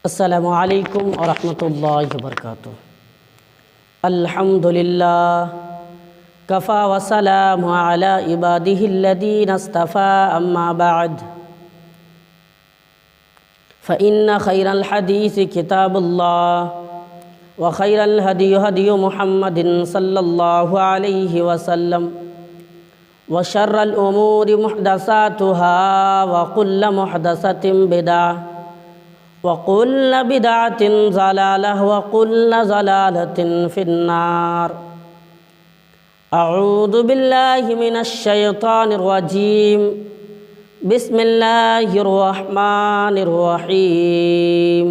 السلام علیکم ورحمۃ اللہ وبرکاتہ۔ الحمدللہ کفا وسلام علی عبادہ الذین اصطفى اما بعد فإن خیر الحدیث کتاب اللہ وخیر الہدی ہدی محمد صلی اللہ علیہ وسلم وشر الامور محدثاتها وکل محدثۃ بدعۃ وَقُلَّ بِدْعَةٍ ضَلَالَةٍ وَقُلَّ ضَلَالَةٍ فِي النَّارِ۔ اعوذ باللہ من الشیطان الرجیم، بسم اللہ الرحمن الرحیم۔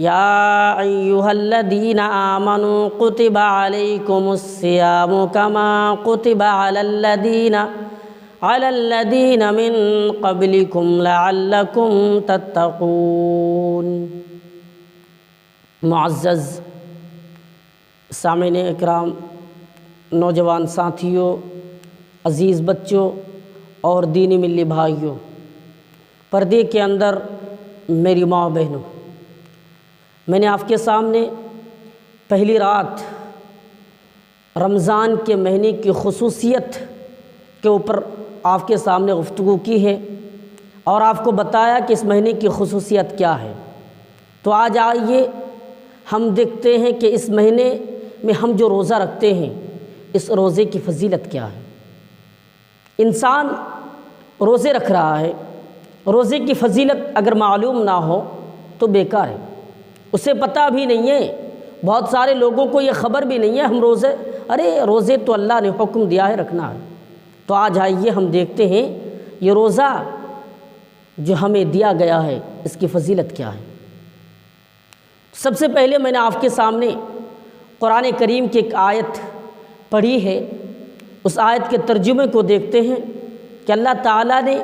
یا ایہا الذین آمنوا کتب علیکم الصیام کما کتب علی الذین من قبلکم لعلکم تتقون۔ معزز سامعین اکرام، نوجوان ساتھیوں، عزیز بچوں اور دینی ملی بھائیوں، پردے کے اندر میری ماں بہنوں، میں نے آپ کے سامنے پہلی رات رمضان کے مہینے کی خصوصیت کے اوپر آپ کے سامنے گفتگو کی ہے اور آپ کو بتایا کہ اس مہینے کی خصوصیت کیا ہے۔ تو آج آئیے ہم دیکھتے ہیں کہ اس مہینے میں ہم جو روزہ رکھتے ہیں اس روزے کی فضیلت کیا ہے۔ انسان روزے رکھ رہا ہے، روزے کی فضیلت اگر معلوم نہ ہو تو بیکار ہے، اسے پتہ بھی نہیں ہے۔ بہت سارے لوگوں کو یہ خبر بھی نہیں ہے ہم روزے تو اللہ نے حکم دیا ہے رکھنا ہے۔ تو آج آئیے ہم دیکھتے ہیں یہ روزہ جو ہمیں دیا گیا ہے اس کی فضیلت کیا ہے۔ سب سے پہلے میں نے آپ کے سامنے قرآن کریم کی ایک آیت پڑھی ہے، اس آیت کے ترجمے کو دیکھتے ہیں کہ اللہ تعالیٰ نے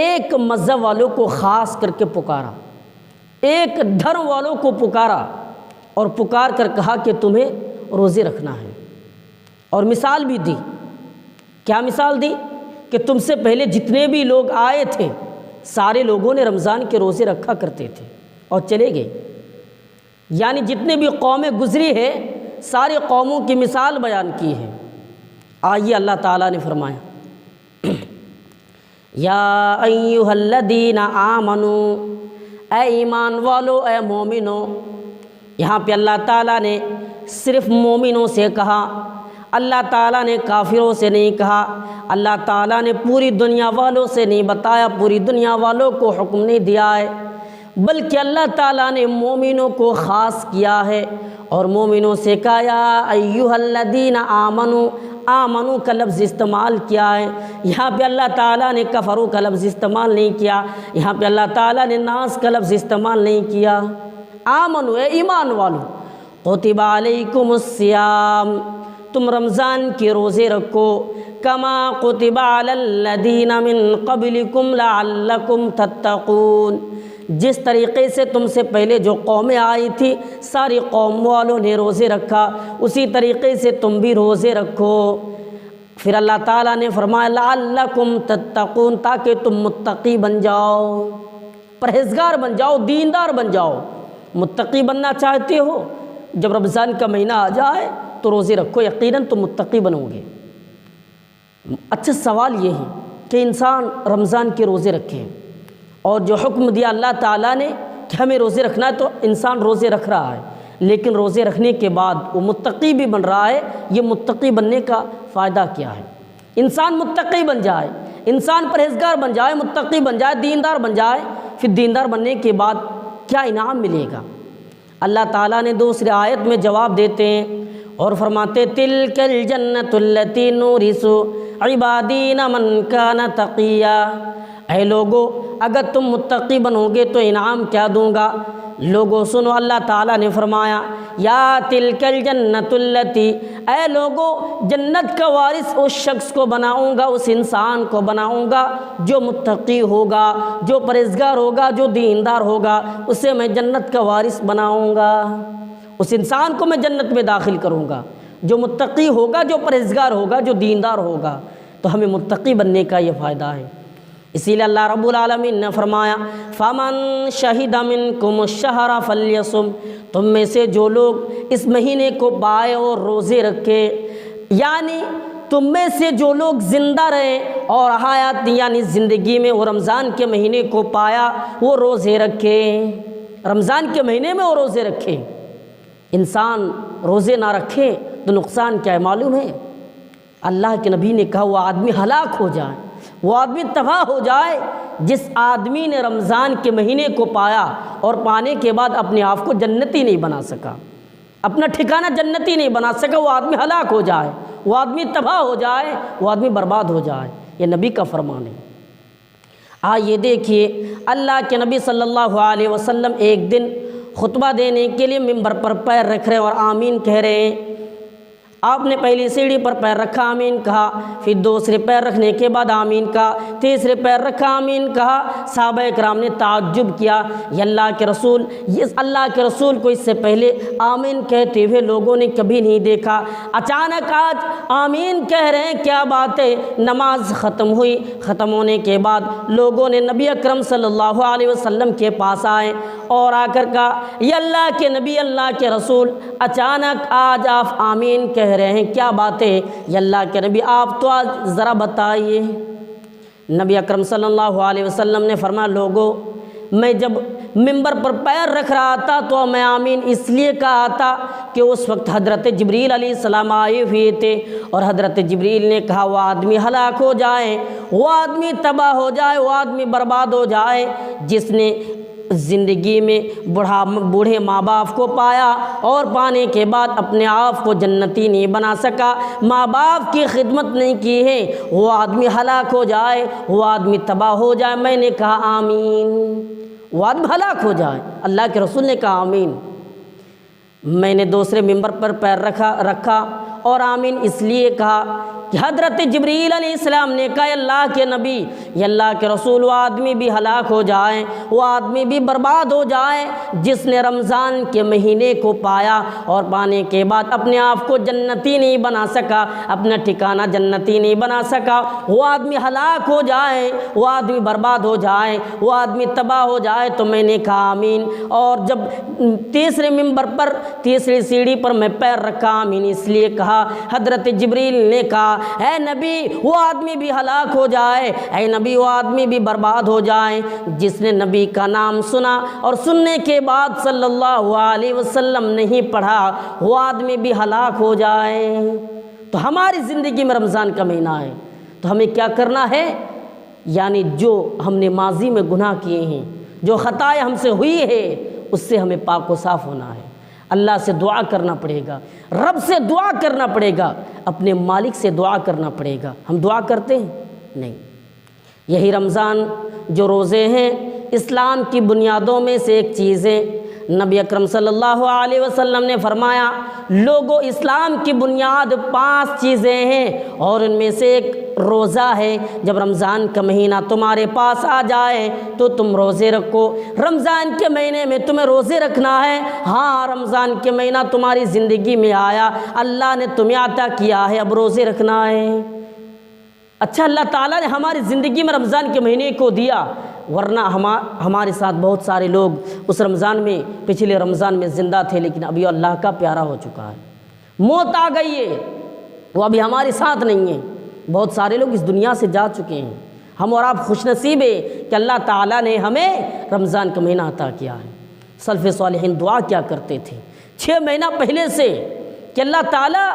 ایک مذہب والوں کو خاص کر کے پکارا، ایک دھرم والوں کو پکارا اور پکار کر کہا کہ تمہیں روزے رکھنا ہے، اور مثال بھی دی۔ کیا مثال دی؟ کہ تم سے پہلے جتنے بھی لوگ آئے تھے سارے لوگوں نے رمضان کے روزے رکھا کرتے تھے اور چلے گئے، یعنی جتنے بھی قومیں گزری ہے ساری قوموں کی مثال بیان کی ہے۔ آئیے اللہ تعالیٰ نے فرمایا یا ایھا الذین آمنوا، اے ایمان والو، اے مومنو۔ یہاں پہ اللہ تعالیٰ نے صرف مومنوں سے کہا، اللہ تعالیٰ نے کافروں سے نہیں کہا، اللہ تعالیٰ نے پوری دنیا والوں سے نہیں بتایا، پوری دنیا والوں کو حکم نہیں دیا ہے، بلکہ اللہ تعالیٰ نے مومنوں کو خاص کیا ہے اور مومنوں سے کہا یا ایھا الذین آمنوا، آمنو کا لفظ استعمال کیا ہے۔ یہاں پہ اللہ تعالیٰ نے کفروا کا لفظ استعمال نہیں کیا، یہاں پہ اللہ تعالیٰ نے ناس کا لفظ استعمال نہیں کیا۔ آمنو، اے ایمان والو، کتب علیکم الصیام، تم رمضان کے روزے رکھو، کما کتب علی الذین من قبلکم لعلکم تتقون، جس طریقے سے تم سے پہلے جو قومیں آئی تھی ساری قوم والوں نے روزے رکھا اسی طریقے سے تم بھی روزے رکھو۔ پھر اللہ تعالیٰ نے فرمایا لعلکم تتقون، تاکہ تم متقی بن جاؤ، پرہیزگار بن جاؤ، دیندار بن جاؤ۔ متقی بننا چاہتے ہو، جب رمضان کا مہینہ آ جائے تو روزے رکھو، یقیناً تم متقی بنو گے۔ اچھا سوال یہ ہے کہ انسان رمضان کے روزے رکھے اور جو حکم دیا اللہ تعالیٰ نے کہ ہمیں روزے رکھنا ہے تو انسان روزے رکھ رہا ہے، لیکن روزے رکھنے کے بعد وہ متقی بھی بن رہا ہے، یہ متقی بننے کا فائدہ کیا ہے؟ انسان متقی بن جائے، انسان پرہیزگار بن جائے، متقی بن جائے، دیندار بن جائے، پھر دیندار بننے کے بعد کیا انعام ملے گا؟ اللہ تعالیٰ نے دوسری آیت میں جواب دیتے ہیں اور فرماتے تلک الجنۃ التی نورث عبادینا من کان تقیا، اے لوگو اگر تم متقی بنو گے تو انعام کیا دوں گا؟ لوگو سنو، اللہ تعالیٰ نے فرمایا یا تلک الجنۃ التی، اے لوگو جنت کا وارث اس شخص کو بناؤں گا، اس انسان کو بناؤں گا جو متقی ہوگا، جو پرہیزگار ہوگا، جو دیندار ہوگا، اسے میں جنت کا وارث بناؤں گا، اس انسان کو میں جنت میں داخل کروں گا جو متقی ہوگا، جو پرہیزگار ہوگا، جو دیندار ہوگا۔ تو ہمیں متقی بننے کا یہ فائدہ ہے۔ اسی لیے اللہ رب العالمین نے فرمایا فمن شہد منکم الشہر فلیصم، تم میں سے جو لوگ اس مہینے کو پائے اور روزے رکھے، یعنی تم میں سے جو لوگ زندہ رہے اور حیات یعنی زندگی میں وہ رمضان کے مہینے کو پایا وہ روزے رکھے، رمضان کے مہینے میں وہ روزے رکھے۔ انسان روزے نہ رکھے تو نقصان کیا ہے معلوم ہے؟ اللہ کے نبی نے کہا وہ آدمی ہلاک ہو جائے، وہ آدمی تباہ ہو جائے جس آدمی نے رمضان کے مہینے کو پایا اور پانے کے بعد اپنے آپ کو جنتی نہیں بنا سکا، اپنا ٹھکانہ جنتی نہیں بنا سکا، وہ آدمی ہلاک ہو جائے، وہ آدمی تباہ ہو جائے، وہ آدمی برباد ہو جائے۔ یہ نبی کا فرمان ہے۔ یہ دیکھیے اللہ کے نبی صلی اللہ علیہ وسلم ایک دن خطبہ دینے کے لیے ممبر پر پیر رکھ رہے اور آمین کہہ رہے ہیں۔ آپ نے پہلی سیڑھی پر پیر رکھا، آمین کہا، پھر دوسرے پیر رکھنے کے بعد آمین کہا، تیسرے پیر رکھا، آمین کہا۔ صحابہ کرام نے تعجب کیا، یہ اللہ کے رسول، اللہ کے رسول کو اس سے پہلے آمین کہتے ہوئے لوگوں نے کبھی نہیں دیکھا، اچانک آج آمین کہہ رہے ہیں، کیا بات ہے؟ نماز ختم ہوئی، ختم ہونے کے بعد لوگوں نے نبی اکرم صلی اللہ علیہ وسلم کے پاس آئے اور آ کر کہا یہ اللہ کے نبی، اللہ کے رسول، اچانک آج آپ آمین کہہ رہے ہیں، کیا بات ہے؟ یہ اللہ کے نبی آپ تو آج ذرا بتائیے۔ نبی اکرم صلی اللہ علیہ وسلم نے فرمایا لوگوں، میں جب ممبر پر پیر رکھ رہا تھا تو میں آمین اس لیے کہا تھا کہ اس وقت حضرت جبریل علیہ السلام آئے ہوئے تھے اور حضرت جبریل نے کہا وہ آدمی ہلاک ہو جائے، وہ آدمی تباہ ہو جائے، وہ آدمی برباد ہو جائے جس نے زندگی میں بوڑھے ماں باپ کو پایا اور پانے کے بعد اپنے آپ کو جنتی نہیں بنا سکا، ماں باپ کی خدمت نہیں کی ہے، وہ آدمی ہلاک ہو جائے، وہ آدمی تباہ ہو جائے۔ میں نے کہا آمین، وہ آدمی ہلاک ہو جائے، اللہ کے رسول نے کہا آمین۔ میں نے دوسرے ممبر پر پیر رکھا اور آمین اس لیے کہا کہ حضرت جبریل علیہ السلام نے کہا اللہ کے نبی، یہ اللہ کے رسول، وہ آدمی بھی ہلاک ہو جائے، وہ آدمی بھی برباد ہو جائے جس نے رمضان کے مہینے کو پایا اور پانے کے بعد اپنے آپ کو جنتی نہیں بنا سکا، اپنا ٹھکانہ جنتی نہیں بنا سکا، وہ آدمی ہلاک ہو جائے، وہ آدمی برباد ہو جائے، وہ آدمی تباہ ہو جائے۔ تو میں نے کہا آمین، اور جب تیسرے ممبر پر تیسری سیڑھی پر میں پیر رکھا، آمین اس لیے کہا۔ حضرت جبریل نے کہا اے نبی وہ آدمی بھی ہلاک ہو جائے، اے نبی وہ آدمی بھی برباد ہو جائے جس نے نبی کا نام سنا اور سننے کے بعد صلی اللہ علیہ وسلم نہیں پڑھا، وہ آدمی بھی ہلاک ہو جائے۔ تو ہماری زندگی میں رمضان کا مہینہ ہے تو ہمیں کیا کرنا ہے؟ یعنی جو ہم نے ماضی میں گناہ کیے ہیں، جو خطائیں ہم سے ہوئی ہے، اس سے ہمیں پاک و صاف ہونا ہے، اللہ سے دعا کرنا پڑے گا، رب سے دعا کرنا پڑے گا، اپنے مالک سے دعا کرنا پڑے گا۔ ہم دعا کرتے ہیں؟ نہیں۔ یہی رمضان جو روزے ہیں اسلام کی بنیادوں میں سے ایک چیز ہے۔ نبی اکرم صلی اللہ علیہ وسلم نے فرمایا لوگوں اسلام کی بنیاد 5 چیزیں ہیں اور ان میں سے ایک روزہ ہے۔ جب رمضان کا مہینہ تمہارے پاس آ جائے تو تم روزے رکھو۔ رمضان کے مہینے میں تمہیں روزے رکھنا ہے۔ ہاں رمضان کے مہینہ تمہاری زندگی میں آیا، اللہ نے تمہیں عطا کیا ہے، اب روزے رکھنا ہے۔ اچھا اللہ تعالیٰ نے ہماری زندگی میں رمضان کے مہینے کو دیا، ورنہ ہمارے ساتھ بہت سارے لوگ اس رمضان میں، پچھلے رمضان میں زندہ تھے لیکن ابھی اللہ کا پیارا ہو چکا ہے، موت آ گئی ہے، وہ ابھی ہمارے ساتھ نہیں ہیں۔ بہت سارے لوگ اس دنیا سے جا چکے ہیں۔ ہم اور آپ خوش نصیب ہیں کہ اللہ تعالیٰ نے ہمیں رمضان کا مہینہ عطا کیا ہے۔ سلف صالحین دعا کیا کرتے تھے 6 مہینہ پہلے سے کہ اللہ تعالیٰ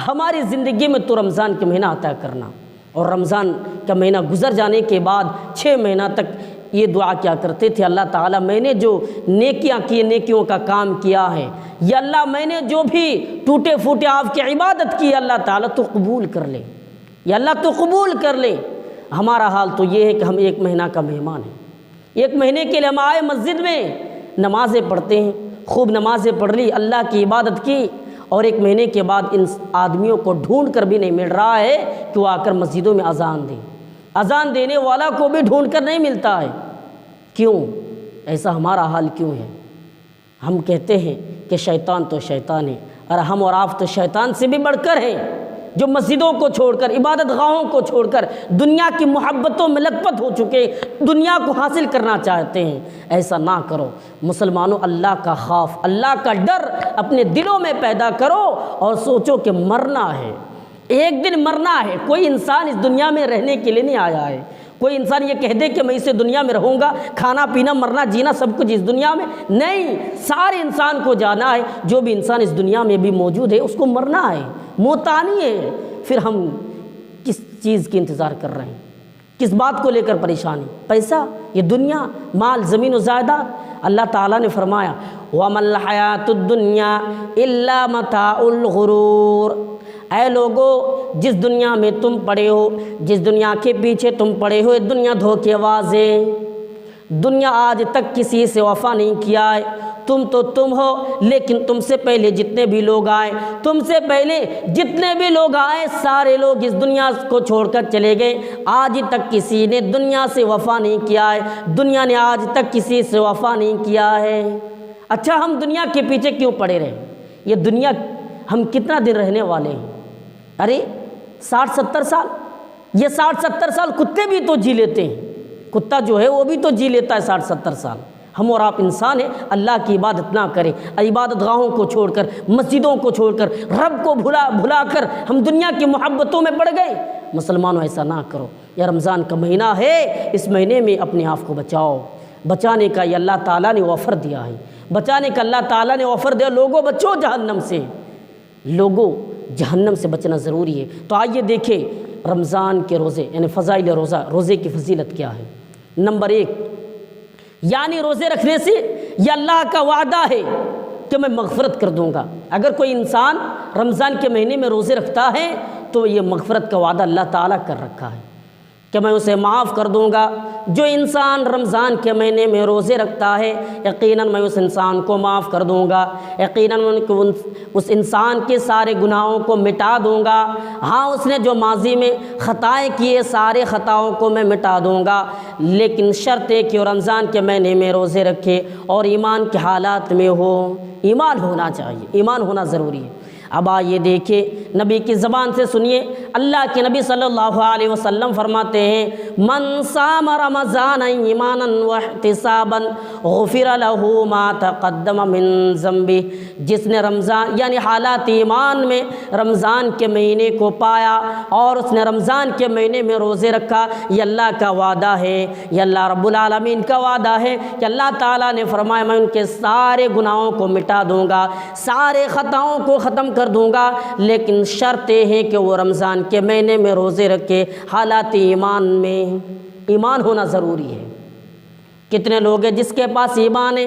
ہماری زندگی میں تو رمضان کا مہینہ عطا کرنا، اور رمضان کا مہینہ گزر جانے کے بعد 6 مہینہ تک یہ دعا کیا کرتے تھے اللہ تعالیٰ میں نے جو نیکیاں کی، نیکیوں کا کام کیا ہے، یا اللہ میں نے جو بھی ٹوٹے پھوٹے آپ کی عبادت کی، اللہ تعالیٰ تو قبول کر لے، یا اللہ تو قبول کر لے۔ ہمارا حال تو یہ ہے کہ ہم 1 مہینہ کا مہمان ہیں، 1 مہینے کے لیے ہم آئے مسجد میں، نمازیں پڑھتے ہیں، خوب نمازیں پڑھ لی، اللہ کی عبادت کی، اور 1 مہینے کے بعد ان آدمیوں کو ڈھونڈ کر بھی نہیں مل رہا ہے کہ وہ آ کر مسجدوں میں اذان دیں، اذان دینے والا کو بھی ڈھونڈ کر نہیں ملتا ہے۔ کیوں ایسا ہمارا حال کیوں ہے؟ ہم کہتے ہیں کہ شیطان تو شیطان ہے، اور ہم اور آپ تو شیطان سے بھی بڑھ کر ہیں۔ جو مسجدوں کو چھوڑ کر، عبادت گاہوں کو چھوڑ کر دنیا کی محبتوں میں لت پت ہو چکے، دنیا کو حاصل کرنا چاہتے ہیں، ایسا نہ کرو مسلمانوں۔ اللہ کا خوف، اللہ کا ڈر اپنے دلوں میں پیدا کرو اور سوچو کہ مرنا ہے، ایک دن مرنا ہے۔ کوئی انسان اس دنیا میں رہنے کے لیے نہیں آیا ہے۔ کوئی انسان یہ کہہ دے کہ میں اس دنیا میں رہوں گا، کھانا پینا مرنا جینا سب کچھ اس دنیا میں، نہیں، سارے انسان کو جانا ہے۔ جو بھی انسان اس دنیا میں بھی موجود ہے اس کو مرنا ہے، موت آنی ہے۔ پھر ہم کس چیز کی انتظار کر رہے ہیں؟ کس بات کو لے کر پریشانی؟ پیسہ، یہ دنیا، مال، زمین و جائیداد۔ اللہ تعالیٰ نے فرمایا وَمَا الْحَيَاةُ الدُّنْيَا إِلَّا مَتَاعُ الْغُرُورِ۔ اے لوگو، جس دنیا میں تم پڑے ہو، جس دنیا کے پیچھے تم پڑے ہو، دنیا دھوکے باز ہے۔ دنیا آج تک کسی سے وفا نہیں کیا ہے۔ تم تو تم ہو، لیکن تم سے پہلے جتنے بھی لوگ آئے، تم سے پہلے جتنے بھی لوگ آئے، سارے لوگ اس دنیا کو چھوڑ کر چلے گئے۔ آج تک کسی نے دنیا سے وفا نہیں کیا ہے، دنیا نے آج تک کسی سے وفا نہیں کیا ہے۔ اچھا، ہم دنیا کے پیچھے کیوں پڑے رہے؟ یہ دنیا ہم کتنا دن رہنے والے ہیں؟ ارے 60-70 سال، یہ 60-70 سال کتے بھی تو جی لیتے ہیں۔ کتا جو ہے وہ بھی تو جی لیتا ہے 60-70 سال۔ ہم اور آپ انسان ہیں، اللہ کی عبادت نہ کریں، عبادت گاہوں کو چھوڑ کر، مسجدوں کو چھوڑ کر، رب کو بھلا کر ہم دنیا کی محبتوں میں پڑ گئے۔ مسلمانوں ایسا نہ کرو۔ یہ رمضان کا مہینہ ہے، اس مہینے میں اپنے آپ کو بچاؤ۔ بچانے کا یہ اللہ تعالیٰ نے آفر دیا ہے، بچانے کا اللہ تعالیٰ نے آفر دیا۔ لوگوں بچو جہنم سے، لوگوں جہنم سے بچنا ضروری ہے۔ تو آئیے دیکھیں رمضان کے روزے یعنی فضائل روزے کی فضیلت کیا ہے۔ نمبر 1، یعنی روزے رکھنے سے یہ اللہ کا وعدہ ہے کہ میں مغفرت کر دوں گا۔ اگر کوئی انسان رمضان کے مہینے میں روزے رکھتا ہے تو یہ مغفرت کا وعدہ اللہ تعالیٰ کر رکھا ہے کہ میں اسے معاف کر دوں گا۔ جو انسان رمضان کے مہینے میں روزے رکھتا ہے، یقیناً میں اس انسان کو معاف کر دوں گا، یقیناً اس انسان کے سارے گناہوں کو مٹا دوں گا۔ ہاں، اس نے جو ماضی میں خطائیں کیے، سارے خطاؤں کو میں مٹا دوں گا، لیکن شرط ہے کہ وہ رمضان کے مہینے میں روزے رکھے اور ایمان کے حالات میں ہو۔ ایمان ہونا چاہیے، ایمان ہونا ضروری ہے۔ اب آئیے دیکھیں، نبی کی زبان سے سنیے، اللہ کے نبی صلی اللہ علیہ وسلم فرماتے ہیں من صام رمضان ایمانا واحتسابا غفر له ما تقدم من ذنبه۔ جس نے رمضان یعنی حالات ایمان میں رمضان کے مہینے کو پایا اور اس نے رمضان کے مہینے میں روزے رکھا، یہ اللہ کا وعدہ ہے، یہ اللہ رب العالمین کا وعدہ ہے کہ اللہ تعالیٰ نے فرمایا میں ان کے سارے گناہوں کو مٹا دوں گا، سارے خطاؤں کو ختم کر دوں گا، لیکن شرط یہ ہے کہ وہ رمضان کے مہینے میں روزے رکھے۔ حالات ایمان میں ایمان ہونا ضروری ہے۔ کتنے لوگ ہیں جس کے پاس ایمان ہے،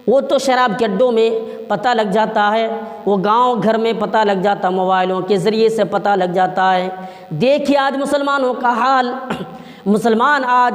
وہ تو شراب کے اڈوں میں پتہ لگ جاتا ہے، وہ گاؤں گھر میں پتہ لگ جاتا، موبائلوں کے ذریعے سے پتہ لگ جاتا ہے۔ دیکھیے آج مسلمانوں کا حال، مسلمان آج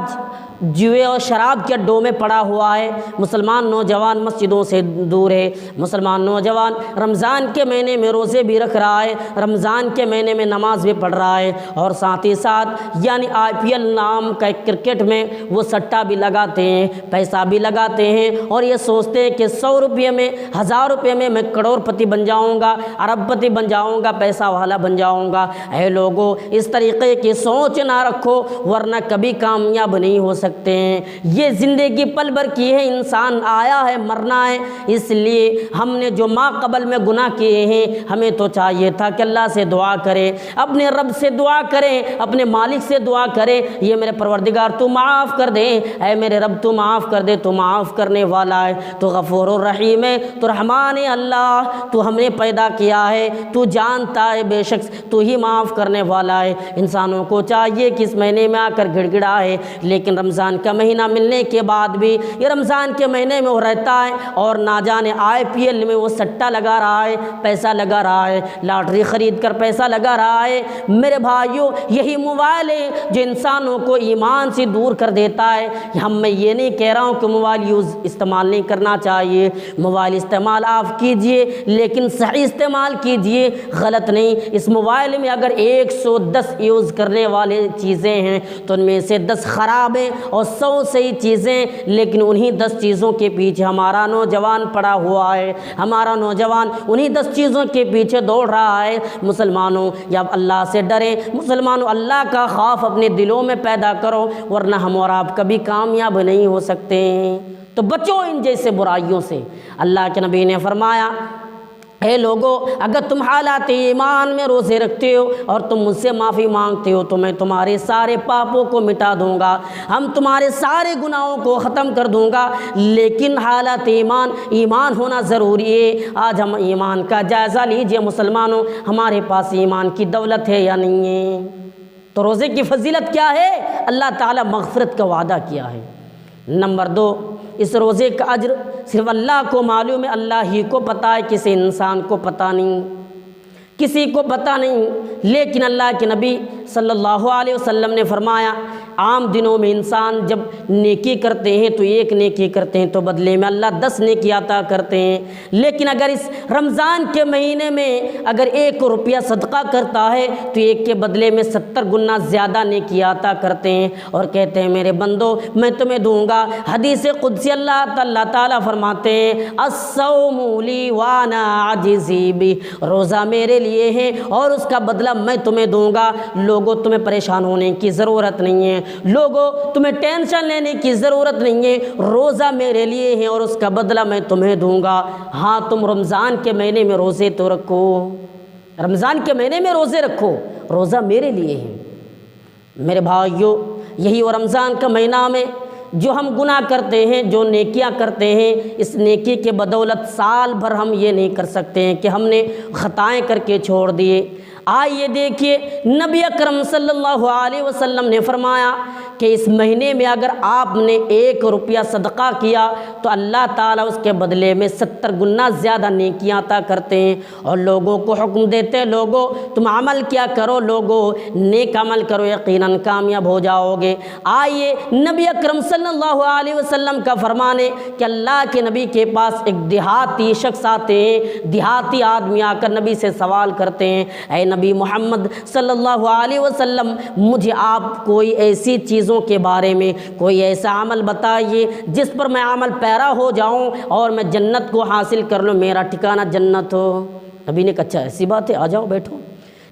جوئے اور شراب کے اڈوں میں پڑا ہوا ہے۔ مسلمان نوجوان مسجدوں سے دور ہے، مسلمان نوجوان رمضان کے مہینے میں روزے بھی رکھ رہا ہے، رمضان کے مہینے میں نماز بھی پڑھ رہا ہے، اور ساتھ ہی ساتھ یعنی IPL نام کا ایک کرکٹ میں وہ سٹا بھی لگاتے ہیں، پیسہ بھی لگاتے ہیں، اور یہ سوچتے ہیں کہ 100 روپے میں 1000 روپے میں میں کروڑ پتی بن جاؤں گا، ارب پتی بن جاؤں گا، پیسہ والا بن جاؤں گا۔ اے لوگوں، اس طریقے کی سوچ نہ رکھو، ورنہ کبھی کامیاب نہیں ہو سکتے ہیں۔ یہ زندگی پل بھر کی ہے، انسان آیا ہے مرنا ہے، اس لیے ہم نے جو ماں قبل میں گناہ کیے ہیں، ہمیں تو چاہیے تھا کہ اللہ سے دعا کریں، اپنے رب سے دعا کریں، اپنے مالک سے دعا کریں، یہ میرے پروردگار تو معاف کر دے، اے میرے رب تو معاف کر دے، تو معاف کرنے والا ہے، تو غفور الرحیم ہے، تو رحمان ہے اللہ، تو ہم نے پیدا کیا ہے، تو جانتا ہے بے شک تو ہی معاف کرنے والا ہے۔ انسانوں کو چاہیے کہ اس مہینے میں آ کر گڑ گڑا ہے، لیکن رمضان کا مہینہ ملنے کے بعد بھی یہ رمضان کے مہینے میں وہ رہتا ہے اور نہ جانے IPL میں وہ سٹا لگا رہا ہے، پیسہ لگا رہا ہے، لاٹری خرید کر پیسہ لگا رہا ہے۔ میرے بھائیوں، یہی موبائل ہے جو انسانوں کو ایمان سے دور کر دیتا ہے۔ میں یہ نہیں کہہ رہا ہوں کہ موبائل استعمال نہیں کرنا چاہیے، موبائل استعمال آپ کیجئے، لیکن صحیح استعمال کیجئے، غلط نہیں۔ اس موبائل میں اگر 110 یوز کرنے والے چیزیں ہیں تو ان میں سے 10 خراب ہیں اور 100 صحیح چیزیں، لیکن انہی 10 چیزوں کے پیچھے ہمارا نوجوان پڑا ہوا ہے، ہمارا نوجوان انہی 10 چیزوں کے پیچھے دوڑ رہا ہے۔ مسلمانوں یا اللہ سے ڈریں، مسلمانوں اللہ کا خوف اپنے دلوں میں پیدا کرو، ورنہ ہم اور آپ کبھی کامیاب نہیں ہو سکتے۔ تو بچو ان جیسے برائیوں سے۔ اللہ کے نبی نے فرمایا، اے لوگو، اگر تم حالات ایمان میں روزے رکھتے ہو اور تم مجھ سے معافی مانگتے ہو تو میں تمہارے سارے پاپوں کو مٹا دوں گا، ہم تمہارے سارے گناہوں کو ختم کر دوں گا۔ لیکن حالات ایمان ہونا ضروری ہے۔ آج ہم ایمان کا جائزہ لیجئے مسلمانوں، ہمارے پاس ایمان کی دولت ہے یا نہیں ہے؟ تو روزے کی فضیلت کیا ہے؟ اللہ تعالیٰ مغفرت کا وعدہ کیا ہے۔ نمبر 2، اس روزے کا اجر صرف اللہ کو معلوم ہے، اللہ ہی کو پتہ ہے، کسی انسان کو پتہ نہیں، کسی کو پتہ نہیں۔ لیکن اللہ کے نبی صلی اللہ علیہ وسلم نے فرمایا، عام دنوں میں انسان جب نیکی کرتے ہیں تو 1 نیکی کرتے ہیں تو بدلے میں اللہ 10 نیکی عطا کرتے ہیں، لیکن اگر اس رمضان کے مہینے میں اگر 1 روپیہ صدقہ کرتا ہے تو 1 کے بدلے میں 70 گنا زیادہ نیکی عطا کرتے ہیں، اور کہتے ہیں میرے بندو میں تمہیں دوں گا۔ حدیث قدسی اللہ تعالیٰ فرماتے ہیں، الصوم لی وانا عاجزی بہ، روزہ میرے لیے ہے اور اس کا بدلہ میں تمہیں دوں گا۔ لوگوں تمہیں پریشان ہونے کی ضرورت نہیں ہے، لوگوں تمہیں ٹینشن لینے کی ضرورت نہیں ہے، روزہ میرے لیے ہے اور اس کا بدلہ میں تمہیں دوں گا۔ ہاں تم رمضان کے مہینے میں روزے تو رکھو، رمضان کے مہینے میں روزے رکھو، روزہ میرے لیے ہے۔ میرے بھائیوں، یہی وہ رمضان کا مہینہ میں جو ہم گناہ کرتے ہیں، جو نیکیاں کرتے ہیں، اس نیکی کے بدولت سال بھر ہم یہ نہیں کر سکتے ہیں کہ ہم نے خطائیں کر کے چھوڑ دیے۔ آئیے دیکھیے، نبی اکرم صلی اللہ علیہ وسلم نے فرمایا کہ اس مہینے میں اگر آپ نے 1 روپیہ صدقہ کیا تو اللہ تعالیٰ اس کے بدلے میں 70 گنا زیادہ نیکیاں عطا کرتے ہیں، اور لوگوں کو حکم دیتے ہیں، لوگوں تم عمل کیا کرو، لوگوں نیک عمل کرو، یقیناً کامیاب ہو جاؤ گے۔ آئیے نبی اکرم صلی اللہ علیہ وسلم کا فرمان ہے کہ اللہ کے نبی کے پاس ایک دیہاتی شخص آتے ہیں، دیہاتی آدمی آ کر نبی سے سوال کرتے ہیں، اے نبی محمد صلی اللہ علیہ وسلم، مجھے آپ کوئی ایسی چیزوں کے بارے میں کوئی ایسا عمل بتائیے جس پر میں عمل پیرا ہو جاؤں اور میں جنت کو حاصل کر لوں، میرا ٹھکانہ جنت ہو۔ نبی نے کہا اچھا ایسی بات ہے، آ جاؤ بیٹھو۔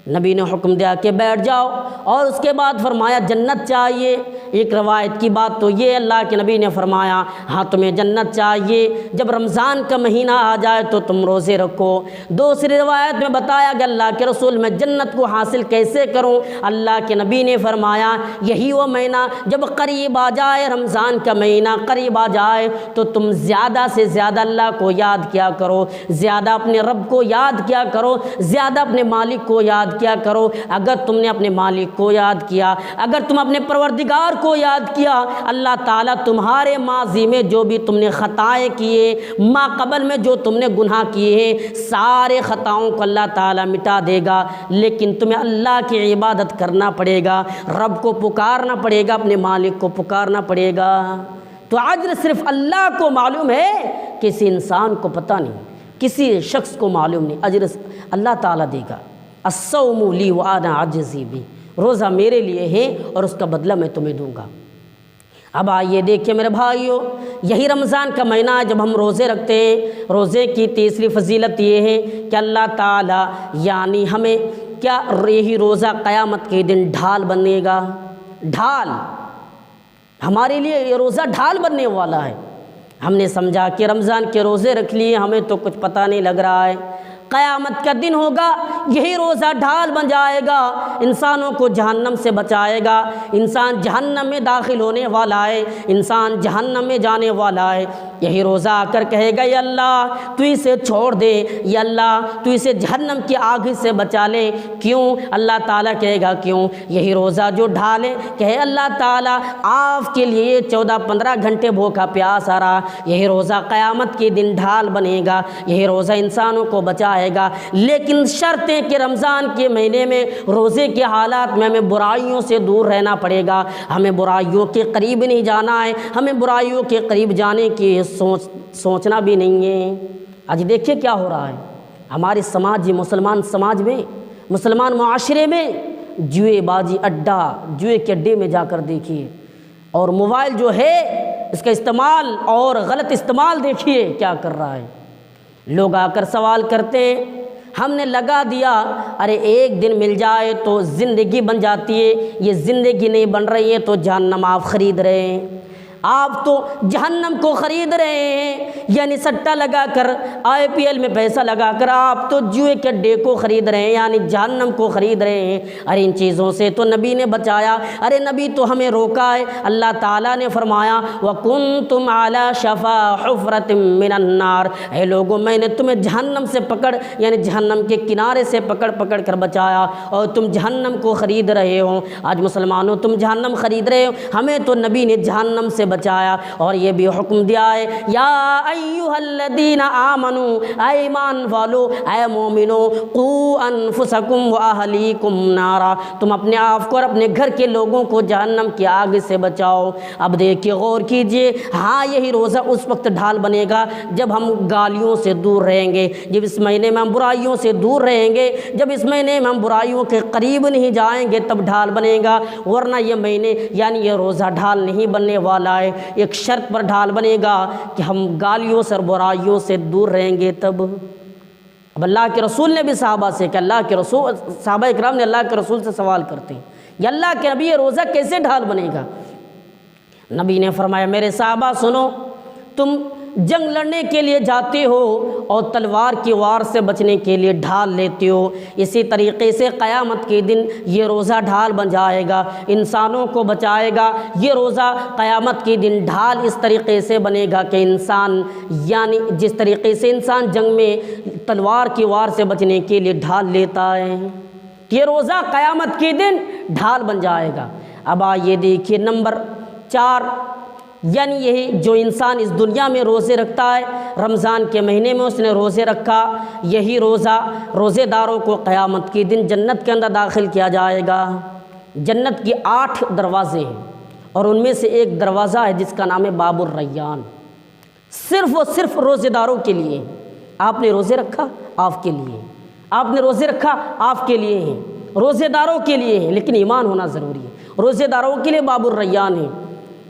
نبی نے حکم دیا کہ بیٹھ جاؤ، اور اس کے بعد فرمایا جنت چاہیے۔ ایک روایت کی بات تو یہ اللہ کے نبی نے فرمایا ہاں تمہیں جنت چاہیے، جب رمضان کا مہینہ آ جائے تو تم روزے رکھو۔ دوسری روایت میں بتایا کہ اللہ کے رسول میں جنت کو حاصل کیسے کروں؟ اللہ کے نبی نے فرمایا یہی وہ مہینہ جب قریب آ جائے، رمضان کا مہینہ قریب آ جائے تو تم زیادہ سے زیادہ اللہ کو یاد کیا کرو، زیادہ اپنے رب کو یاد کیا کرو، زیادہ اپنے مالک کو یاد کیا کرو۔ اگر تم نے اپنے مالک کو یاد کیا، اگر تم اپنے پروردگار کو یاد کیا، اللہ تعالیٰ تمہارے ماضی میں جو بھی تم نے خطائیں کیے، ما قبل میں جو تم نے گناہ کیے ہیں، سارے خطاؤں کو اللہ تعالیٰ مٹا دے گا۔ لیکن تمہیں اللہ کی عبادت کرنا پڑے گا، رب کو پکارنا پڑے گا، اپنے مالک کو پکارنا پڑے گا۔ تو اجر صرف اللہ کو معلوم ہے، کسی انسان کو پتہ نہیں، کسی شخص کو معلوم نہیں، اجر اللہ تعالیٰ دے گا۔ الصوم لی وانا عاجزی بہ، روزہ میرے لیے ہے اور اس کا بدلہ میں تمہیں دوں گا۔ اب آئیے دیکھیے میرے بھائیوں، یہی رمضان کا مہینہ ہے جب ہم روزے رکھتے ہیں۔ روزے کی تیسری فضیلت یہ ہے کہ اللہ تعالیٰ یعنی ہمیں کیا، یہی روزہ قیامت کے دن ڈھال بنے گا، ڈھال ہمارے لیے یہ روزہ ڈھال بننے والا ہے۔ ہم نے سمجھا کہ رمضان کے روزے رکھ لیے، ہمیں تو کچھ پتہ نہیں لگ رہا ہے، قیامت کا دن ہوگا یہی روزہ ڈھال بن جائے گا، انسانوں کو جہنم سے بچائے گا۔ انسان جہنم میں داخل ہونے والا ہے، انسان جہنم میں جانے والا ہے، یہی روزہ آ کر کہے گا یا اللہ تو اسے چھوڑ دے، یا اللہ تو اسے جہنم کی آگ سے بچا لے۔ کیوں؟ اللہ تعالیٰ کہے گا کیوں؟ یہی روزہ جو ڈھالے کہے اللہ تعالیٰ آپ کے لیے 14-15 گھنٹے بھوکا پیاسا رہا، یہی روزہ قیامت کے دن ڈھال بنے گا، یہی روزہ انسانوں کو بچائے گا۔ لیکن شرط ہے کہ رمضان کے مہینے میں روزے کے حالات میں ہمیں برائیوں سے دور رہنا پڑے گا، ہمیں برائیوں کے قریب نہیں جانا ہے، ہمیں برائیوں کے قریب جانے کی سوچنا بھی نہیں ہے۔ آج دیکھیے کیا ہو رہا ہے ہمارے سماج، مسلمان سماج میں، مسلمان معاشرے میں، جوئے بازی اڈا، جوئے کے اڈے میں جا کر دیکھیے، اور موبائل جو ہے اس کا استعمال اور غلط استعمال دیکھیے کیا کر رہا ہے۔ لوگ آ کر سوال کرتے ہیں، ہم نے لگا دیا، ارے ایک دن مل جائے تو زندگی بن جاتی ہے، یہ زندگی نہیں بن رہی ہے تو جہنم آپ خرید رہے ہیں، آپ تو جہنم کو خرید رہے ہیں، یعنی سٹا لگا کر IPL میں پیسہ لگا کر آپ تو جوئے کے اڈے کو خرید رہے ہیں، یعنی جہنم کو خرید رہے ہیں۔ ارے ان چیزوں سے تو نبی نے بچایا، ارے نبی تو ہمیں روکا ہے۔ اللہ تعالیٰ نے فرمایا وَكُنْتُمْ عَلَى شَفَا حُفْرَةٍ مِّنَ النَّارِ، اے لوگوں میں نے تمہیں جہنم سے پکڑ، یعنی جہنم کے کنارے سے پکڑ کر بچایا، اور تم جہنم کو خرید رہے ہو۔ آج مسلمانوں تم جہنم خرید رہے ہو، ہمیں تو نبی نے جہنم سے بچایا، اور یہ بھی حکم دیا ہے یا ایھا الذین آمنوا، اے ایمان والو، اے مومنو، قوا انفسکم واہلیکم نارا، تم اپنے آپ کو اور اپنے گھر کے لوگوں کو جہنم کی آگ سے بچاؤ۔ اب دیکھیے غور کیجئے، ہاں یہی روزہ اس وقت ڈھال بنے گا جب ہم گالیوں سے دور رہیں گے، جب اس مہینے میں ہم برائیوں سے دور رہیں گے، جب اس مہینے میں ہم برائیوں کے قریب نہیں جائیں گے تب ڈھال بنے گا، ورنہ یہ مہینے یعنی یہ روزہ ڈھال نہیں بننے والا ہے۔ ایک شرط پر ڈھال بنے گا کہ ہم گالیوں سے اور برائیوں سے دور رہیں گے تب۔ اب اللہ کے رسول نے بھی صحابہ سے کہ اللہ کے رسول، صحابہ اکرام نے اللہ کے رسول سے سوال کرتے ہیں یا اللہ کے نبی یہ روزہ کیسے ڈھال بنے گا؟ نبی نے فرمایا میرے صحابہ سنو، تم جنگ لڑنے کے لیے جاتے ہو اور تلوار کی وار سے بچنے کے لیے ڈھال لیتے ہو، اسی طریقے سے قیامت کے دن یہ روزہ ڈھال بن جائے گا، انسانوں کو بچائے گا۔ یہ روزہ قیامت کے دن ڈھال اس طریقے سے بنے گا کہ انسان، یعنی جس طریقے سے انسان جنگ میں تلوار کی وار سے بچنے کے لیے ڈھال لیتا ہے، یہ روزہ قیامت کے دن ڈھال بن جائے گا۔ اب آئیے دیکھیے نمبر 4، یعنی یہی جو انسان اس دنیا میں روزے رکھتا ہے، رمضان کے مہینے میں اس نے روزے رکھا، یہی روزے داروں کو قیامت کے دن جنت کے اندر داخل کیا جائے گا۔ جنت کی 8 دروازے ہیں اور ان میں سے ایک دروازہ ہے جس کا نام ہے باب الریان، صرف و صرف روزے داروں کے لیے۔ آپ نے روزے رکھا آپ کے لیے، آپ نے روزے رکھا آپ کے لیے ہیں، روزے داروں کے لیے ہیں، لیکن ایمان ہونا ضروری ہے۔ روزے داروں کے لیے باب الریان ہے۔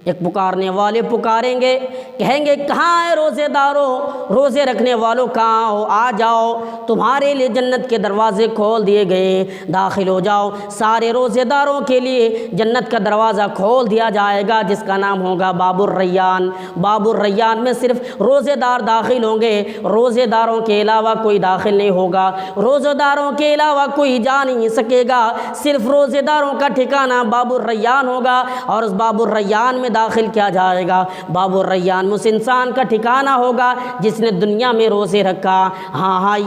ایک پکارنے والے پکاریں گے، کہیں گے کہاں ہے روزے داروں، روزے رکھنے والوں کہاں ہو، آ جاؤ، تمہارے لیے جنت کے دروازے کھول دیے گئے ہیں، داخل ہو جاؤ۔ سارے روزے داروں کے لیے جنت کا دروازہ کھول دیا جائے گا جس کا نام ہوگا باب الریان۔ باب الریان میں صرف روزے دار داخل ہوں گے، روزے داروں کے علاوہ کوئی داخل نہیں ہوگا، روزے داروں کے علاوہ کوئی جا نہیں سکے گا، صرف روزے داروں کا ٹھکانہ باب الریان ہوگا، اور اس باب الریان میں داخل کیا جائے گا۔ باب الریان اس انسان کا ٹھکانہ ہوگا جس نے دنیا میں روزے رکھا، ہاں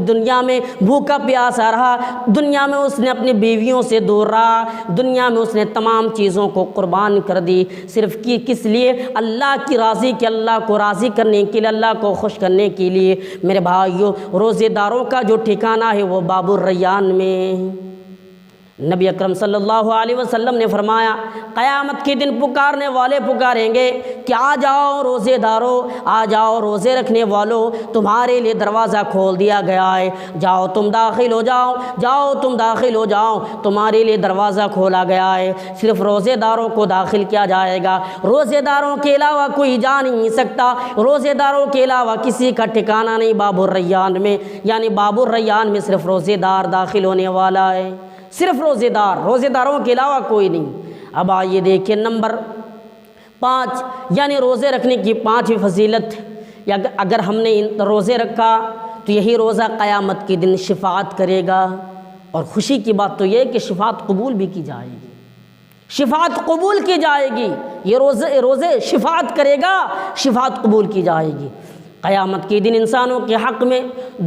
دنیا میں بھوکا پیاسا رہا، دنیا میں اس نے اپنی بیویوں سے دور رہا، دنیا میں اس نے تمام چیزوں کو قربان کر دی، صرف کس لیے؟ اللہ کی راضی کہ اللہ کو راضی کرنے کے لیے، اللہ کو خوش کرنے کے لیے۔ میرے بھائیوں، روزے داروں کا جو ٹھکانہ ہے وہ باب الریان میں۔ نبی اکرم صلی اللہ علیہ وسلم نے فرمایا قیامت کے دن پکارنے والے پکاریں گے کہ آ جاؤ روزے دارو، آ جاؤ روزے رکھنے والو، تمہارے لیے دروازہ کھول دیا گیا ہے، جاؤ تم داخل ہو جاؤ، جاؤ تم داخل ہو جاؤ، تمہارے لیے دروازہ کھولا گیا ہے۔ صرف روزے داروں کو داخل کیا جائے گا، روزے داروں کے علاوہ کوئی جا نہیں سکتا، روزے داروں کے علاوہ کسی کا ٹھکانہ نہیں باب الریان میں، یعنی باب الریان میں صرف روزے دار داخل ہونے والا ہے، صرف روزے دار، روزے داروں کے علاوہ کوئی نہیں۔ اب آئیے دیکھیں نمبر 5، یعنی روزے رکھنے کی 5 فضیلت۔ اگر ہم نے روزے رکھا تو یہی روزہ قیامت کے دن شفاعت کرے گا، اور خوشی کی بات تو یہ ہے کہ شفاعت قبول بھی کی جائے گی، شفاعت قبول کی جائے گی، یہ روزے شفاعت کرے گا، شفاعت قبول کی جائے گی۔ قیامت کے دن انسانوں کے حق میں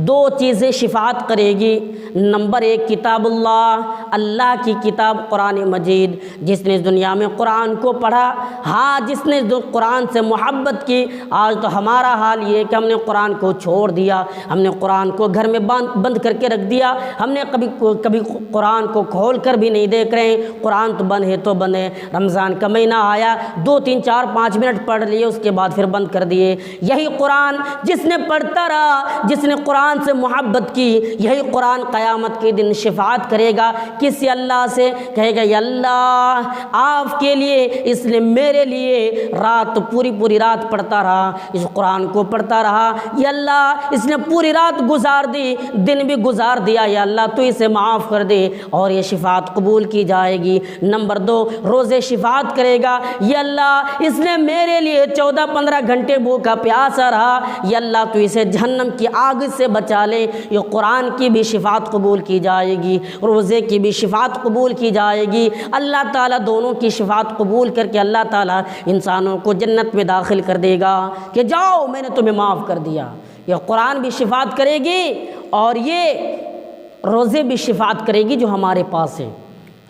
2 چیزیں شفاعت کرے گی۔ نمبر 1 کتاب اللہ، اللہ کی کتاب قرآن مجید، جس نے اس دنیا میں قرآن کو پڑھا، ہاں جس نے قرآن سے محبت کی۔ آج تو ہمارا حال یہ ہے کہ ہم نے قرآن کو چھوڑ دیا، ہم نے قرآن کو گھر میں بند کر کے رکھ دیا، ہم نے کبھی قرآن کو کھول کر بھی نہیں دیکھ رہے ہیں، قرآن تو بند ہے تو بند ہے۔ رمضان کا مہینہ آیا، 2 3 4 5 منٹ پڑھ لیے، اس کے بعد پھر بند کر دیے۔ یہی قرآن جس نے پڑھتا رہا، جس نے قرآن سے محبت کی، یہی قرآن قیامت کے دن شفاعت کرے گا کس سے؟ اللہ سے، کہے گا یا اللہ آپ کے لیے اس نے میرے لیے رات پوری رات پڑھتا رہا، اس قرآن کو پڑھتا رہا، یا اللہ اس نے پوری رات گزار دی، دن بھی گزار دیا، یا اللہ تو اسے معاف کر دے، اور یہ شفاعت قبول کی جائے گی۔ نمبر 2، روزے شفاعت کرے گا، یا اللہ اس نے میرے لیے 14-15 گھنٹے بھوکا پیاسا رہا، یا اللہ تو اسے جہنم کی آگ سے بچا لے۔ یہ قرآن کی بھی شفاعت قبول کی جائے گی، روزے کی بھی شفاعت قبول کی جائے گی۔ اللہ تعالیٰ دونوں کی شفاعت قبول کر کے اللہ تعالیٰ انسانوں کو جنت میں داخل کر دے گا کہ جاؤ میں نے تمہیں معاف کر دیا۔ یہ قرآن بھی شفاعت کرے گی اور یہ روزے بھی شفاعت کرے گی جو ہمارے پاس ہے۔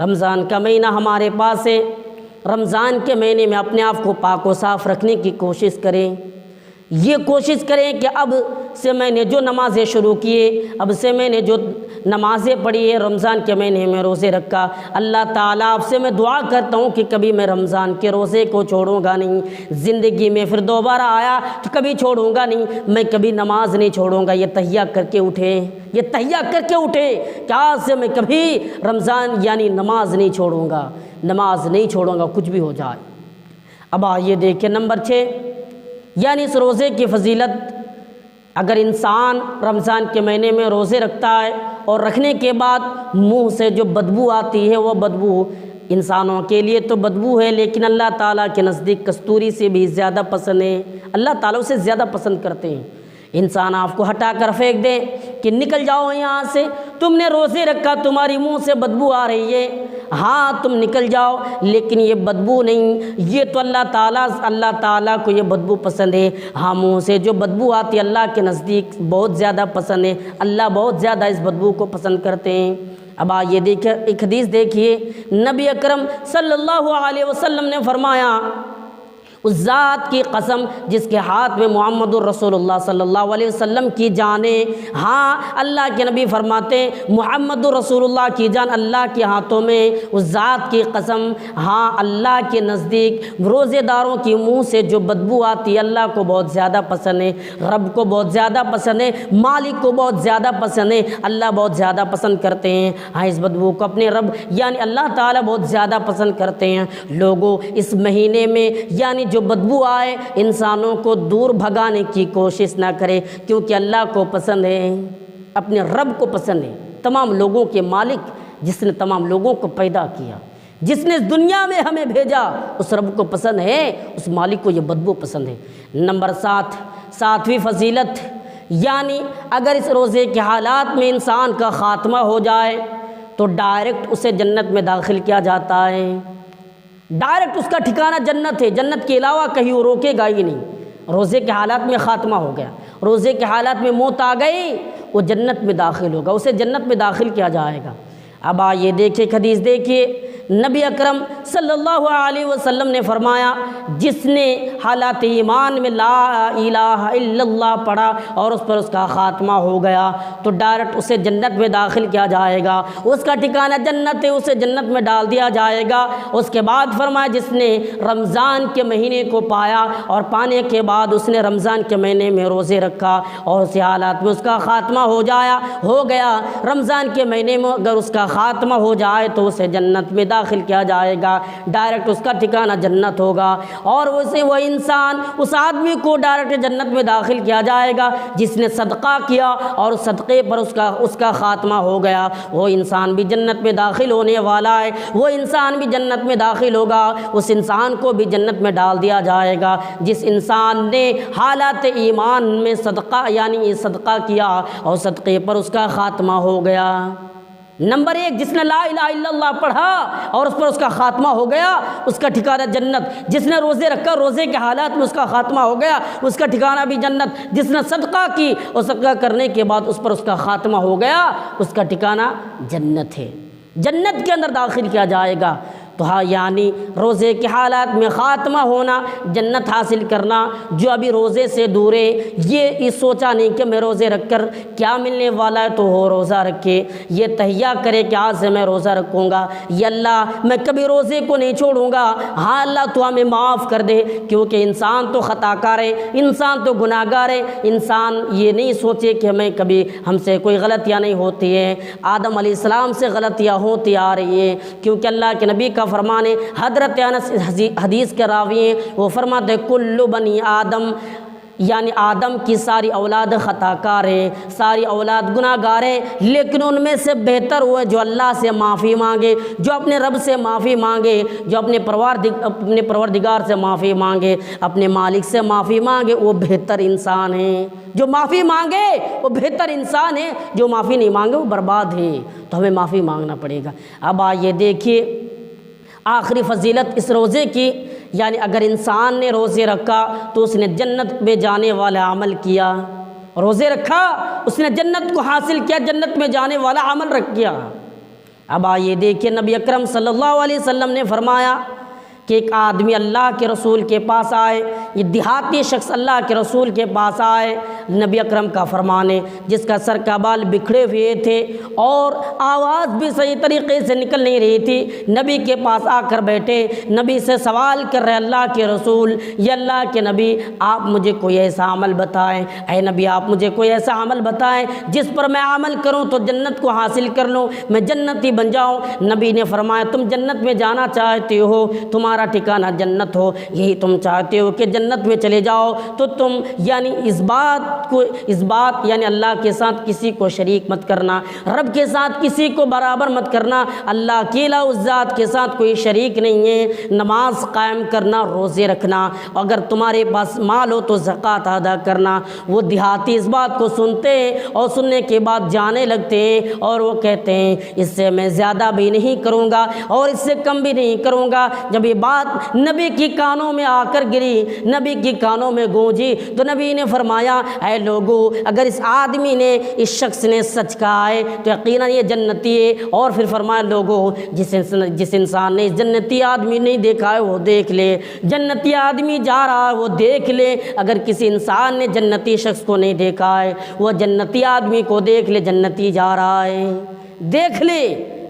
رمضان کا مہینہ ہمارے پاس ہے، رمضان کے مہینے میں اپنے آپ کو پاک و صاف رکھنے کی کوشش کریں۔ یہ کوشش کریں کہ اب سے میں نے جو نمازیں شروع کیے، اب سے میں نے جو نمازیں پڑھی ہے رمضان کے مہینے میں روزے رکھا، اللہ تعالیٰ آپ سے میں دعا کرتا ہوں کہ کبھی میں رمضان کے روزے کو چھوڑوں گا نہیں، زندگی میں پھر دوبارہ آیا تو کبھی چھوڑوں گا نہیں، میں کبھی نماز نہیں چھوڑوں گا۔ یہ تہیہ کر کے اٹھے، یہ تہیہ کر کے اٹھے کہ آج سے میں کبھی رمضان یعنی نماز نہیں چھوڑوں گا، نماز نہیں چھوڑوں گا کچھ بھی ہو جائے۔ اب آئیے دیکھیں نمبر 6، یعنی اس روزے کی فضیلت۔ اگر انسان رمضان کے مہینے میں روزے رکھتا ہے اور رکھنے کے بعد منہ سے جو بدبو آتی ہے وہ بدبو انسانوں کے لیے تو بدبو ہے، لیکن اللہ تعالیٰ کے نزدیک کستوری سے بھی زیادہ پسند ہے، اللہ تعالیٰ اسے زیادہ پسند کرتے ہیں۔ انسان آپ کو ہٹا کر پھینک دے کہ نکل جاؤ یہاں سے، تم نے روزے رکھا، تمہاری منہ سے بدبو آ رہی ہے، ہاں تم نکل جاؤ، لیکن یہ بدبو نہیں، یہ تو اللہ تعالیٰ کو یہ بدبو پسند ہے۔ ہاں منہ سے جو بدبو آتی ہے اللہ کے نزدیک بہت زیادہ پسند ہے، اللہ بہت زیادہ اس بدبو کو پسند کرتے ہیں۔ اب آئیے دیکھیں ایک حدیث دیکھیے، نبی اکرم صلی اللہ علیہ وسلم نے فرمایا، اس ذات کی قسم جس کے ہاتھ میں محمد الرسول اللہ صلی اللہ علیہ وسلم کی جان ہے، ہاں اللہ کے نبی فرماتے ہیں محمد الرسول اللہ کی جان اللہ کے ہاتھوں میں، اس ذات کی قسم، ہاں اللہ کے نزدیک روزے داروں کی منہ سے جو بدبو آتی ہے اللہ کو بہت زیادہ پسند ہے، رب کو بہت زیادہ پسند ہے، مالک کو بہت زیادہ پسند ہے، اللہ بہت زیادہ پسند کرتے ہیں۔ ہاں اس بدبو کو اپنے رب یعنی اللہ تعالیٰ بہت زیادہ پسند کرتے ہیں۔ لوگوں اس مہینے میں یعنی جو بدبو آئے انسانوں کو دور بھگانے کی کوشش نہ کرے، کیونکہ اللہ کو پسند ہے، اپنے رب کو پسند ہے، تمام لوگوں کے مالک جس نے تمام لوگوں کو پیدا کیا، جس نے اس دنیا میں ہمیں بھیجا، اس رب کو پسند ہے، اس مالک کو یہ بدبو پسند ہے۔ نمبر 7، 7ویں فضیلت، یعنی اگر اس روزے کے حالات میں انسان کا خاتمہ ہو جائے تو ڈائریکٹ اسے جنت میں داخل کیا جاتا ہے، ڈائریکٹ اس کا ٹھکانہ جنت ہے، جنت کے علاوہ کہیں وہ روکے گا ہی نہیں۔ روزے کے حالات میں خاتمہ ہو گیا، روزے کے حالات میں موت آ گئی، وہ جنت میں داخل ہوگا، اسے جنت میں داخل کیا جائے گا۔ اب آئیے دیکھیں حدیث دیکھیے، نبی اکرم صلی اللہ علیہ وسلم نے فرمایا، جس نے حالات ایمان میں لا الہ الا اللہ پڑھا اور اس پر اس کا خاتمہ ہو گیا تو ڈائریکٹ اسے جنت میں داخل کیا جائے گا، اس کا ٹھکانہ جنت ہے، اسے جنت میں ڈال دیا جائے گا۔ اس کے بعد فرمایا، جس نے رمضان کے مہینے کو پایا اور پانے کے بعد اس نے رمضان کے مہینے میں روزے رکھا اور اسی حالات میں اس کا خاتمہ ہو گیا رمضان کے مہینے میں اگر اس کا خاتمہ ہو جائے تو اسے جنت میں داخل کیا جائے گا، ڈائریکٹ اس کا ٹھکانہ جنت ہوگا، اور وہ انسان اس آدمی کو ڈائریکٹ جنت میں داخل کیا جائے گا جس نے صدقہ کیا اور اس صدقے پر اس کا خاتمہ ہو گیا، وہ انسان بھی جنت میں داخل ہونے والا ہے، وہ انسان بھی جنت میں داخل ہوگا، اس انسان کو بھی جنت میں ڈال دیا جائے گا جس انسان نے حالات ایمان میں صدقہ یعنی صدقہ کیا اور صدقے پر اس کا خاتمہ ہو گیا۔ نمبر 1، جس نے لا الہ الا اللہ پڑھا اور اس پر اس کا خاتمہ ہو گیا، اس کا ٹھکانہ جنت۔ جس نے روزے رکھا، روزے کے حالات میں اس کا خاتمہ ہو گیا، اس کا ٹھکانہ بھی جنت۔ جس نے صدقہ کی اور صدقہ کرنے کے بعد اس پر اس کا خاتمہ ہو گیا، اس کا ٹھکانہ جنت ہے، جنت کے اندر داخل کیا جائے گا۔ تو ہاں یعنی روزے کے حالات میں خاتمہ ہونا، جنت حاصل کرنا۔ جو ابھی روزے سے دور ہے، یہ سوچا نہیں کہ میں روزے رکھ کر کیا ملنے والا ہے، تو وہ روزہ رکھے، یہ تہیہ کرے کہ آج سے میں روزہ رکھوں گا، یا اللہ میں کبھی روزے کو نہیں چھوڑوں گا۔ ہاں اللہ تو ہمیں معاف کر دے، کیونکہ انسان تو خطا کار ہے، انسان تو گناہ گار ہے۔ انسان یہ نہیں سوچے کہ ہم سے کوئی غلطیاں نہیں ہوتی ہیں۔ آدم علیہ السلام سے غلطیاں ہوتی آ رہی ہیں، کیونکہ اللہ کے نبی کا فرمان ہے، حضرت انس حدیث کے راوی ہیں، وہ فرماتے کل بنی آدم، یعنی آدم کی ساری اولاد خطا کار ہے، ساری اولاد گناہ گار ہے، لیکن ان میں سے بہتر وہ ہے جو اللہ سے معافی مانگے، جو اپنے رب سے معافی مانگے، جو اپنے پروردگار سے معافی مانگے، اپنے مالک سے معافی مانگے، وہ بہتر انسان ہے۔ جو معافی مانگے وہ بہتر انسان ہے، جو معافی نہیں مانگے وہ برباد ہے۔ تو ہمیں معافی مانگنا پڑے گا۔ اب آئیے دیکھیے آخری فضیلت اس روزے کی، یعنی اگر انسان نے روزے رکھا تو اس نے جنت میں جانے والا عمل کیا۔ روزے رکھا، اس نے جنت کو حاصل کیا، جنت میں جانے والا عمل رکھ کیا۔ اب آئیے دیکھیے نبی اکرم صلی اللہ علیہ وسلم نے فرمایا کہ ایک آدمی اللہ کے رسول کے پاس آئے، یہ دیہاتی شخص اللہ کے رسول کے پاس آئے، نبی اکرم کا فرمان ہے، جس کا سر کا بال بکھڑے ہوئے تھے اور آواز بھی صحیح طریقے سے نکل نہیں رہی تھی۔ نبی کے پاس آ کر بیٹھے، نبی سے سوال کر رہے اللہ کے رسول، یا اللہ کے نبی آپ مجھے کوئی ایسا عمل بتائیں، اے نبی آپ مجھے کوئی ایسا عمل بتائیں جس پر میں عمل کروں تو جنت کو حاصل کر لوں، میں جنتی بن جاؤں۔ نبی نے فرمایا تم جنت میں جانا چاہتے ہو، تمہارا ٹھکانہ جنت ہو، یہی تم چاہتے ہو کہ جنت میں چلے جاؤ، تو تم یعنی اس بات یعنی اللہ کے ساتھ کسی کو شریک مت کرنا، رب کے ساتھ کسی کو برابر مت کرنا، اللہ کے علاوہ اس ذات کے ساتھ کوئی شریک نہیں ہے۔ نماز قائم کرنا، روزے رکھنا، اگر تمہارے پاس مال ہو تو زکوٰۃ ادا کرنا۔ وہ دیہاتی اس بات کو سنتے ہیں اور سننے کے بعد جانے لگتے ہیں، اور وہ کہتے ہیں اس سے میں زیادہ بھی نہیں کروں گا اور اس سے کم بھی نہیں کروں گا۔ جب یہ بات نبی کی کانوں میں آ کر گری، نبی کی کانوں میں گونجی، تو نبی نے فرمایا اے لوگو، اگر اس آدمی نے، اس شخص نے سچ کہا ہے تو یقیناً یہ جنتی ہے۔ اور پھر فرمایا لوگو، جس انسان نے اس جنتی آدمی نہیں دیکھا ہے وہ دیکھ لے، جنتی آدمی جا رہا ہے وہ دیکھ لے۔ اگر کسی انسان نے جنتی شخص کو نہیں دیکھا ہے، وہ جنتی آدمی کو دیکھ لے، جنتی جا رہا ہے، دیکھ لے،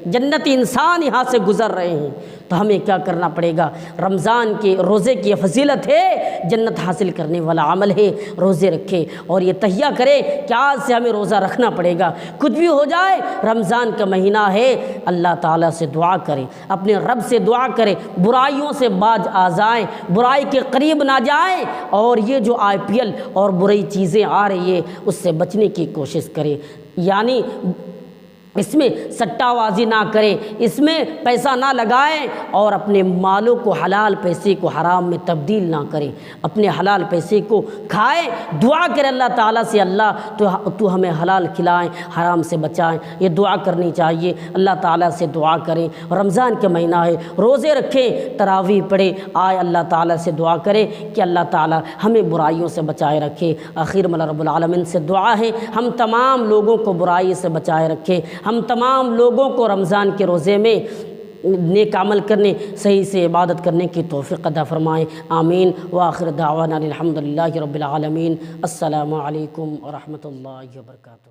جنتی انسان یہاں سے گزر رہے ہیں۔ تو ہمیں کیا کرنا پڑے گا؟ رمضان کے روزے کی فضیلت ہے، جنت حاصل کرنے والا عمل ہے، روزے رکھے اور یہ تہیہ کرے کہ آج سے ہمیں روزہ رکھنا پڑے گا، کچھ بھی ہو جائے رمضان کا مہینہ ہے۔ اللہ تعالیٰ سے دعا کرے، اپنے رب سے دعا کرے، برائیوں سے باز آ جائیں، برائی کے قریب نہ جائیں، اور یہ جو IPL اور بری چیزیں آ رہی ہے اس سے بچنے کی کوشش کرے، یعنی اس میں سٹہ بازی نہ کرے، اس میں پیسہ نہ لگائیں، اور اپنے مالوں کو، حلال پیسے کو حرام میں تبدیل نہ کریں، اپنے حلال پیسے کو کھائیں، دعا کریں اللہ تعالیٰ سے اللہ تو ہمیں حلال کھلائیں، حرام سے بچائیں، یہ دعا کرنی چاہیے۔ اللہ تعالیٰ سے دعا کریں، رمضان کے مہینہ ہے، روزے رکھیں، تراویح پڑھیں، آئے اللہ تعالیٰ سے دعا کریں کہ اللہ تعالیٰ ہمیں برائیوں سے بچائے رکھے۔ آخر میں رب العالمین سے دعا ہے ہم تمام لوگوں کو برائی سے بچائے رکھے، ہم تمام لوگوں کو رمضان کے روزے میں نیک عمل کرنے، صحیح سے عبادت کرنے کی توفیق عطا فرمائیں، آمین۔ وآخر دعوانا الحمدللہ رب العالمین۔ السلام علیکم ورحمۃ اللہ وبرکاتہ۔